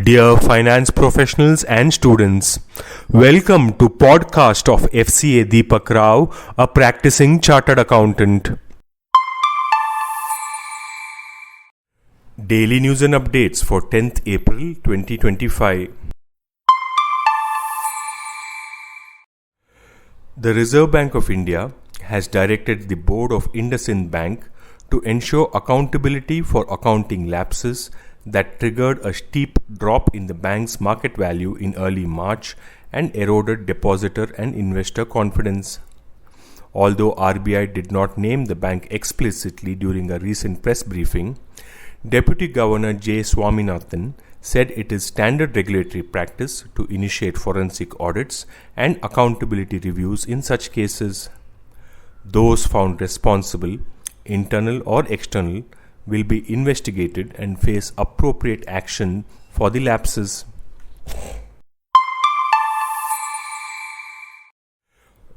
Dear finance professionals and students, welcome to podcast of Fca Deepak Rao, a practicing chartered accountant. Daily news and updates for 10th April 2025. The Reserve Bank of India has directed the board of IndusInd Bank to ensure accountability for accounting lapses that triggered a steep drop in the bank's market value in early March and eroded depositor and investor confidence. Although RBI did not name the bank explicitly during a recent press briefing, Deputy Governor J. Swaminathan said it is standard regulatory practice to initiate forensic audits and accountability reviews in such cases. Those found responsible, internal or external, will be investigated and face appropriate action for the lapses.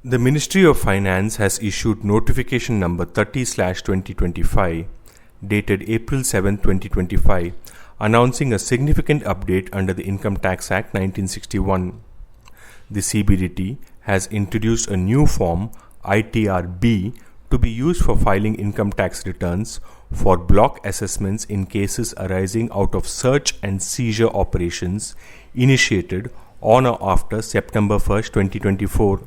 The Ministry of Finance has issued notification number 30/2025 dated April 7, 2025, announcing a significant update under the Income Tax Act 1961. The CBDT has introduced a new form, ITR-B, to be used for filing income tax returns for block assessments in cases arising out of search and seizure operations initiated on or after September 1, 2024.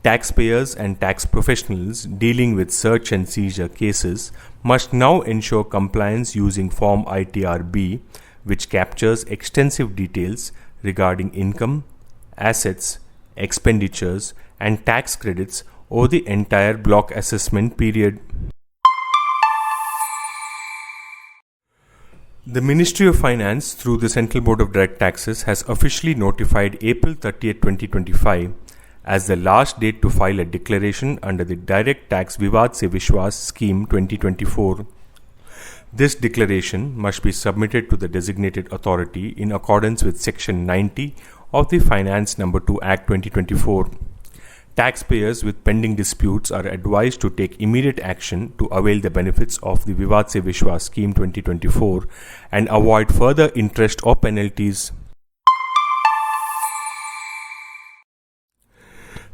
Taxpayers and tax professionals dealing with search and seizure cases must now ensure compliance using Form ITR-B, which captures extensive details regarding income, assets, expenditures, and tax credits over the entire block assessment period. The Ministry of Finance, through the Central Board of Direct Taxes, has officially notified April 30, 2025 as the last date to file a declaration under the Direct Tax Vivad se Vishwas Scheme 2024. This declaration must be submitted to the designated authority in accordance with Section 90 of the Finance No. 2 Act 2024. Taxpayers with pending disputes are advised to take immediate action to avail the benefits of the Vivad se Vishwas Scheme 2024 and avoid further interest or penalties.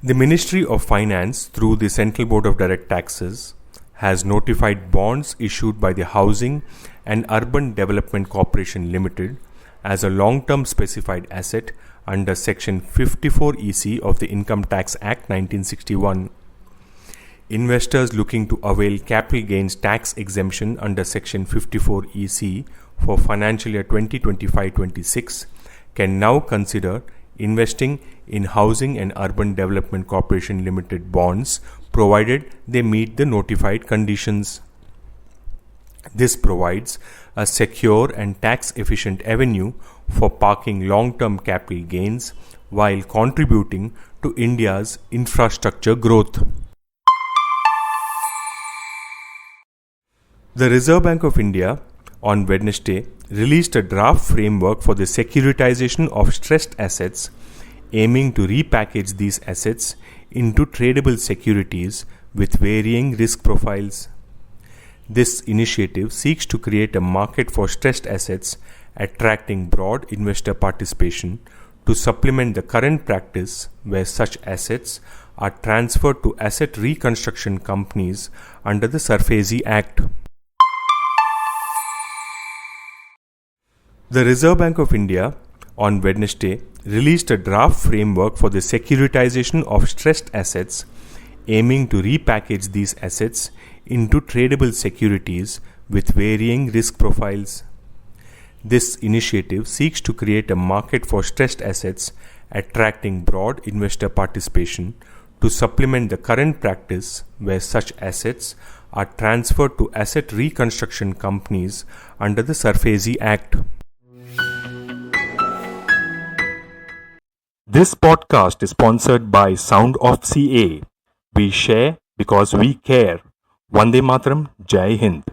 The Ministry of Finance, through the Central Board of Direct Taxes, has notified bonds issued by the Housing and Urban Development Corporation Limited as a long-term specified asset under Section 54 EC of the Income Tax Act 1961. Investors looking to avail capital gains tax exemption under Section 54 EC for financial year 2025-26 can now consider investing in Housing and Urban Development Corporation Limited bonds provided they meet the notified conditions. This provides a secure and tax-efficient avenue for parking long-term capital gains while contributing to India's infrastructure growth. The Reserve Bank of India on Wednesday released a draft framework for the securitization of stressed assets, aiming to repackage these assets into tradable securities with varying risk profiles. This initiative seeks to create a market for stressed assets, attracting broad investor participation to supplement the current practice where such assets are transferred to asset reconstruction companies under the SARFAESI Act. The Reserve Bank of India on Wednesday released a draft framework for the securitization of stressed assets, aiming to repackage these assets into tradable securities with varying risk profiles. This initiative seeks to create a market for stressed assets, attracting broad investor participation to supplement the current practice where such assets are transferred to asset reconstruction companies under the SARFAESI Act. This podcast is sponsored by Sound of CA. We share because we care. Vande Mataram, Jai Hind.